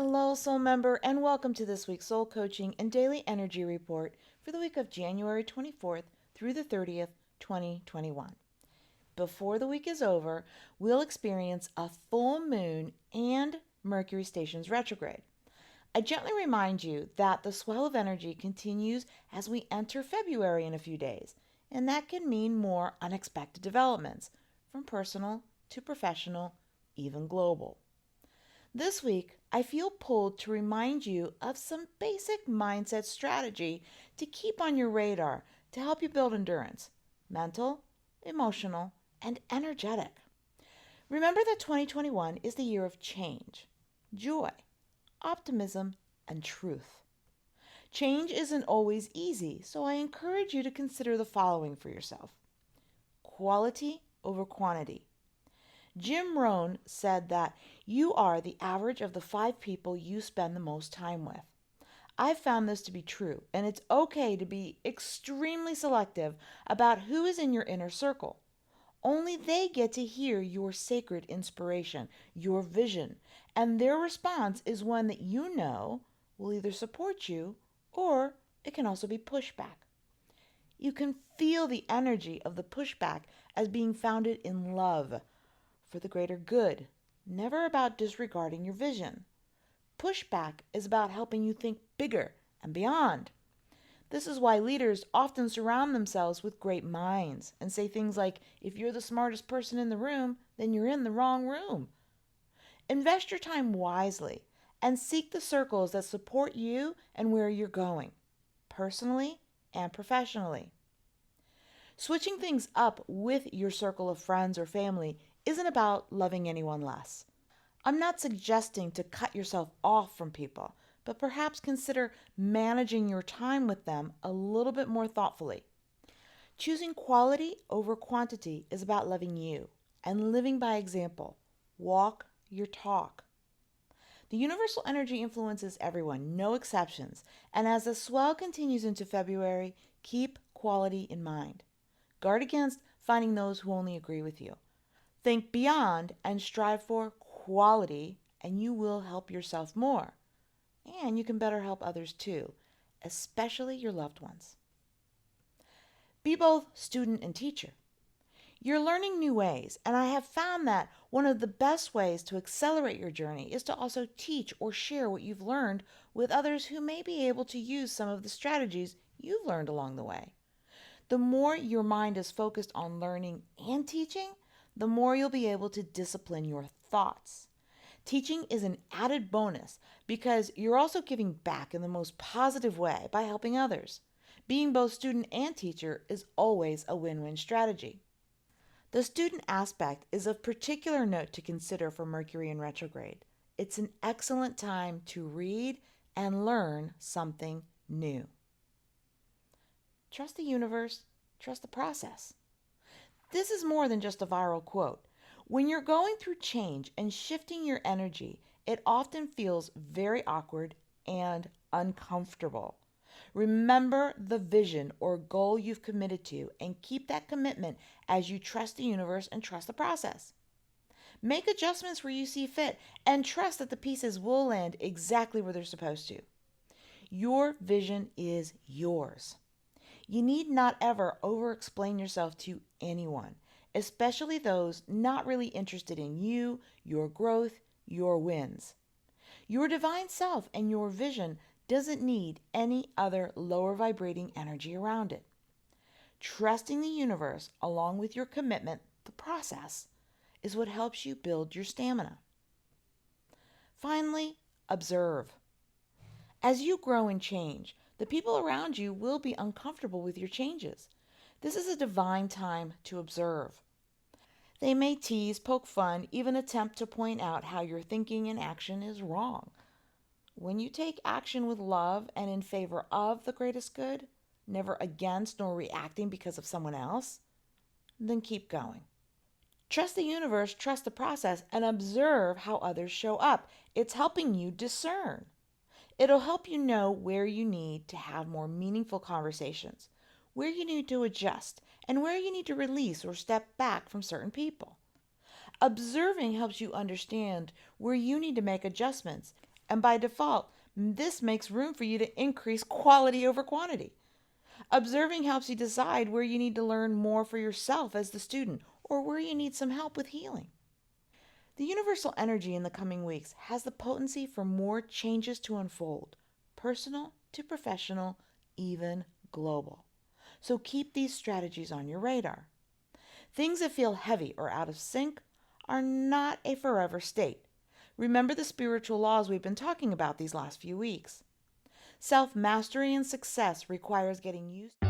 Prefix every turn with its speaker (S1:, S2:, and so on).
S1: Hello, soul member, and welcome to this week's soul coaching and daily energy report for the week of January 24th through the 30th, 2021. Before the week is over, we'll experience a full moon and Mercury stations retrograde. I gently remind you that the swell of energy continues as we enter February in a few days, and that can mean more unexpected developments, from personal to professional, even global. This week, I feel pulled to remind you of some basic mindset strategy to keep on your radar to help you build endurance, mental, emotional, and energetic. Remember that 2021 is the year of change, joy, optimism, and truth. Change isn't always easy, so I encourage you to consider the following for yourself: quality over quantity. Jim Rohn said that you are the average of the 5 people you spend the most time with. I've found this to be true, and it's okay to be extremely selective about who is in your inner circle. Only they get to hear your sacred inspiration, your vision, and their response is one that you know will either support you or it can also be pushback. You can feel the energy of the pushback as being founded in love, for the greater good, never about disregarding your vision. Pushback is about helping you think bigger and beyond. This is why leaders often surround themselves with great minds and say things like, if you're the smartest person in the room, then you're in the wrong room. Invest your time wisely and seek the circles that support you and where you're going, personally and professionally. Switching things up with your circle of friends or family isn't about loving anyone less. I'm not suggesting to cut yourself off from people, but perhaps consider managing your time with them a little bit more thoughtfully. Choosing quality over quantity is about loving you and living by example. Walk your talk. The universal energy influences everyone, no exceptions, and as the swell continues into February, keep quality in mind. Guard against finding those who only agree with you. Think beyond and strive for quality, and you will help yourself more. And you can better help others too, especially your loved ones. Be both student and teacher. You're learning new ways, and I have found that one of the best ways to accelerate your journey is to also teach or share what you've learned with others who may be able to use some of the strategies you've learned along the way. The more your mind is focused on learning and teaching, the more you'll be able to discipline your thoughts. Teaching is an added bonus because you're also giving back in the most positive way by helping others. Being both student and teacher is always a win-win strategy. The student aspect is of particular note to consider for Mercury in retrograde. It's an excellent time to read and learn something new. Trust the universe, trust the process. This is more than just a viral quote. When you're going through change and shifting your energy, it often feels very awkward and uncomfortable. Remember the vision or goal you've committed to and keep that commitment as you trust the universe and trust the process. Make adjustments where you see fit and trust that the pieces will land exactly where they're supposed to. Your vision is yours. You need not ever over-explain yourself to anyone, especially those not really interested in you, your growth, your wins. Your divine self and your vision doesn't need any other lower vibrating energy around it. Trusting the universe along with your commitment, the process, is what helps you build your stamina. Finally, observe. As you grow and change, the people around you will be uncomfortable with your changes. This is a divine time to observe. They may tease, poke fun, even attempt to point out how your thinking and action is wrong. When you take action with love and in favor of the greatest good, never against nor reacting because of someone else, then keep going. Trust the universe, trust the process, and observe how others show up. It's helping you discern. It'll help you know where you need to have more meaningful conversations, where you need to adjust, and where you need to release or step back from certain people. Observing helps you understand where you need to make adjustments And by default, this makes room for you to increase quality over quantity. Observing helps you decide where you need to learn more for yourself as the student or where you need some help with healing. The universal energy in the coming weeks has the potency for more changes to unfold, personal to professional, even global. So keep these strategies on your radar. Things that feel heavy or out of sync are not a forever state. Remember the spiritual laws we've been talking about these last few weeks. Self-mastery and success requires getting used to